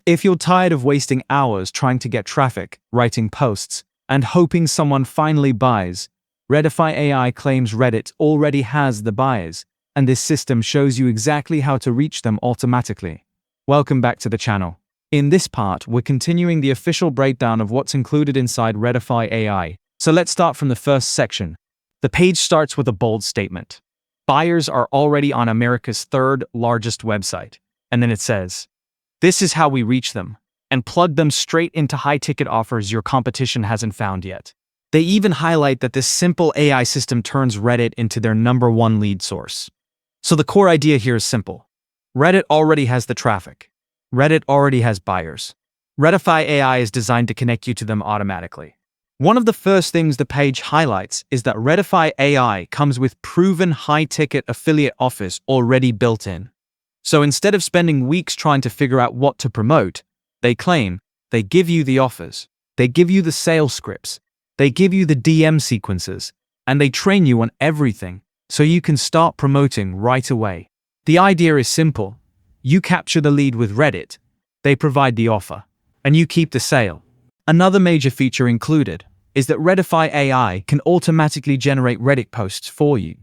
If you're tired of wasting hours trying to get traffic, writing posts, and hoping someone finally buys, ReddifyAI claims Reddit already has the buyers, and this system shows you exactly how to reach them automatically. Welcome back to the channel. In this part, we're continuing the official breakdown of what's included inside ReddifyAI. So let's start from the first section. The page starts with a bold statement. Buyers are already on America's third largest website. And then it says, this is how we reach them, and plug them straight into high-ticket offers your competition hasn't found yet. They even highlight that this simple AI system turns Reddit into their #1 lead source. So the core idea here is simple. Reddit already has the traffic. Reddit already has buyers. ReddifyAI is designed to connect you to them automatically. One of the first things the page highlights is that ReddifyAI comes with proven high-ticket affiliate offers already built in. So instead of spending weeks trying to figure out what to promote, they claim they give you the offers, they give you the sales scripts, they give you the DM sequences, and they train you on everything so you can start promoting right away. The idea is simple. You capture the lead with Reddit, they provide the offer, and you keep the sale. Another major feature included is that ReddifyAI can automatically generate Reddit posts for you.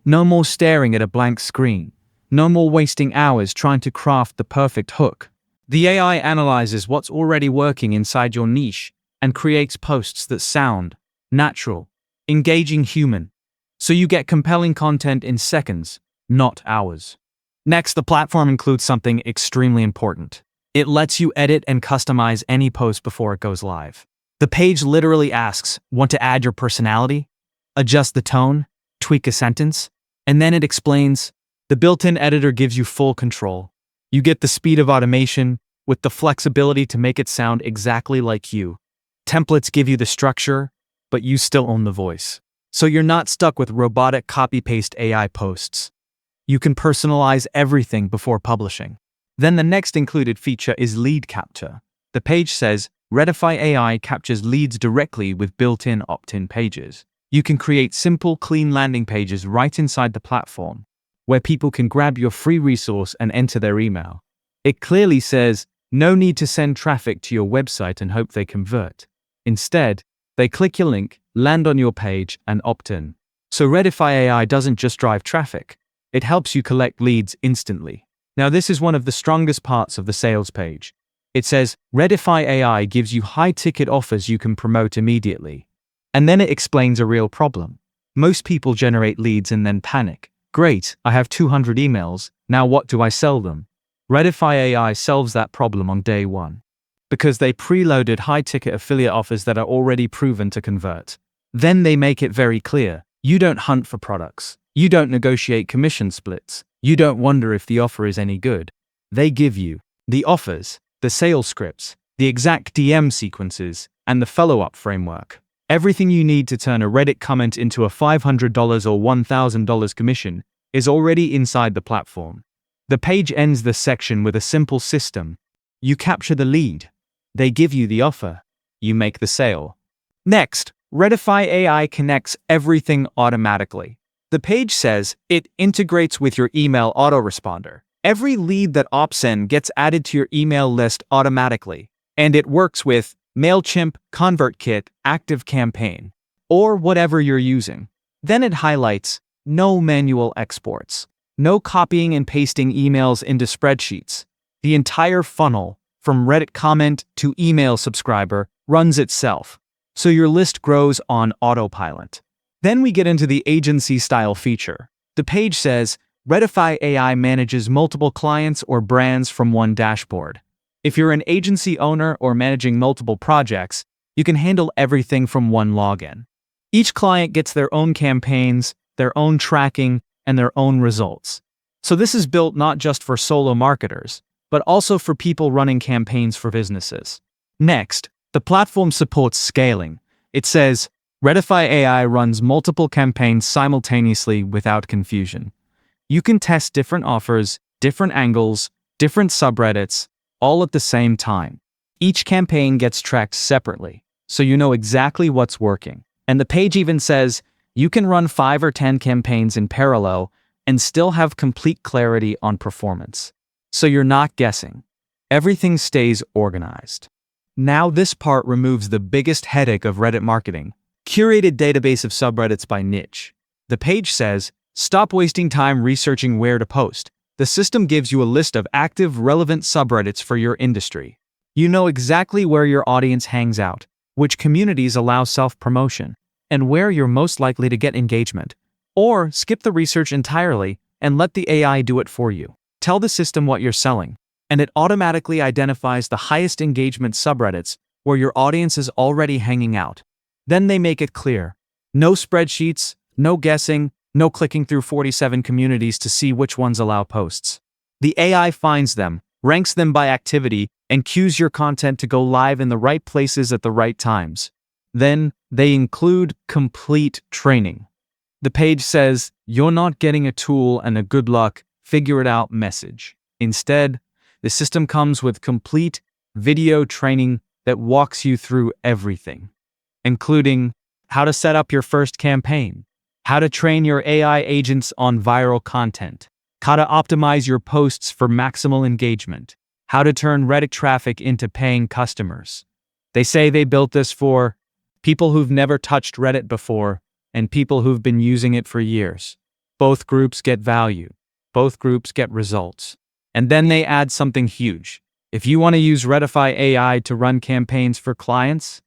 No more staring at a blank screen. No more wasting hours trying to craft the perfect hook. The AI analyzes what's already working inside your niche and creates posts that sound natural, engaging, human. So you get compelling content in seconds, not hours. Next, the platform includes something extremely important. It lets you edit and customize any post before it goes live. The page literally asks, want to add your personality? Adjust the tone? Tweak a sentence? And then it explains, the built-in editor gives you full control. You get the speed of automation with the flexibility to make it sound exactly like you. Templates give you the structure, but you still own the voice. So you're not stuck with robotic copy-paste AI posts. You can personalize everything before publishing. Then the next included feature is lead capture. The page says, ReddifyAI captures leads directly with built-in opt-in pages. You can create simple, clean landing pages right inside the platform, where people can grab your free resource and enter their email. It clearly says, no need to send traffic to your website and hope they convert. Instead, they click your link, land on your page, and opt in. So ReddifyAI doesn't just drive traffic, it helps you collect leads instantly. Now this is one of the strongest parts of the sales page. It says, ReddifyAI gives you high-ticket offers you can promote immediately. And then it explains a real problem. Most people generate leads and then panic. Great, I have 200 emails, now what do I sell them? ReddifyAI solves that problem on day one. Because they preloaded high-ticket affiliate offers that are already proven to convert. Then they make it very clear, you don't hunt for products. You don't negotiate commission splits. You don't wonder if the offer is any good. They give you the offers, the sales scripts, the exact DM sequences, and the follow-up framework. Everything you need to turn a Reddit comment into a $500 or $1,000 commission is already inside the platform. The page ends the section with a simple system. You capture the lead. They give you the offer. You make the sale. Next, ReddifyAI connects everything automatically. The page says it integrates with your email autoresponder. Every lead that opts in gets added to your email list automatically, and it works with MailChimp, ConvertKit, ActiveCampaign, or whatever you're using. Then it highlights no manual exports, no copying and pasting emails into spreadsheets. The entire funnel, from Reddit comment to email subscriber, runs itself, so your list grows on autopilot. Then we get into the agency-style feature. The page says, ReddifyAI manages multiple clients or brands from one dashboard. If you're an agency owner or managing multiple projects, you can handle everything from one login. Each client gets their own campaigns, their own tracking, and their own results. So this is built not just for solo marketers, but also for people running campaigns for businesses. Next, the platform supports scaling. It says, ReddifyAI runs multiple campaigns simultaneously without confusion. You can test different offers, different angles, different subreddits, all at the same time. Each campaign gets tracked separately, so you know exactly what's working. And the page even says, you can run 5 or 10 campaigns in parallel and still have complete clarity on performance. So you're not guessing. Everything stays organized. Now this part removes the biggest headache of Reddit marketing. Curated database of subreddits by niche. The page says, stop wasting time researching where to post. The system gives you a list of active, relevant subreddits for your industry. You know exactly where your audience hangs out, which communities allow self-promotion, and where you're most likely to get engagement. Or skip the research entirely and let the AI do it for you. Tell the system what you're selling, and it automatically identifies the highest engagement subreddits where your audience is already hanging out. Then they make it clear. No spreadsheets, no guessing, no clicking through 47 communities to see which ones allow posts. The AI finds them, ranks them by activity, and cues your content to go live in the right places at the right times. Then, they include complete training. The page says, you're not getting a tool and a good luck, figure it out message. Instead, the system comes with complete video training that walks you through everything, including how to set up your first campaign, how to train your AI agents on viral content, how to optimize your posts for maximal engagement, how to turn Reddit traffic into paying customers. They say they built this for people who've never touched Reddit before and people who've been using it for years. Both groups get value. Both groups get results. And then they add something huge. If you want to use ReddifyAI to run campaigns for clients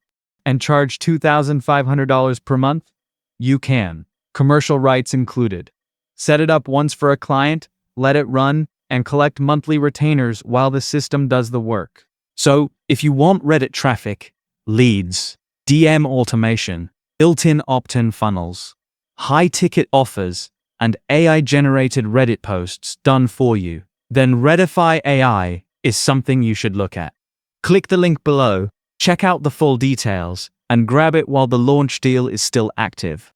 and charge $2,500 per month, you can. Commercial rights included. Set it up once for a client, let it run, and collect monthly retainers while the system does the work. So, if you want Reddit traffic, leads, DM automation, built-in opt-in funnels, high-ticket offers, and AI-generated Reddit posts done for you, then ReddifyAI is something you should look at. Click the link below, check out the full details, and grab it while the launch deal is still active.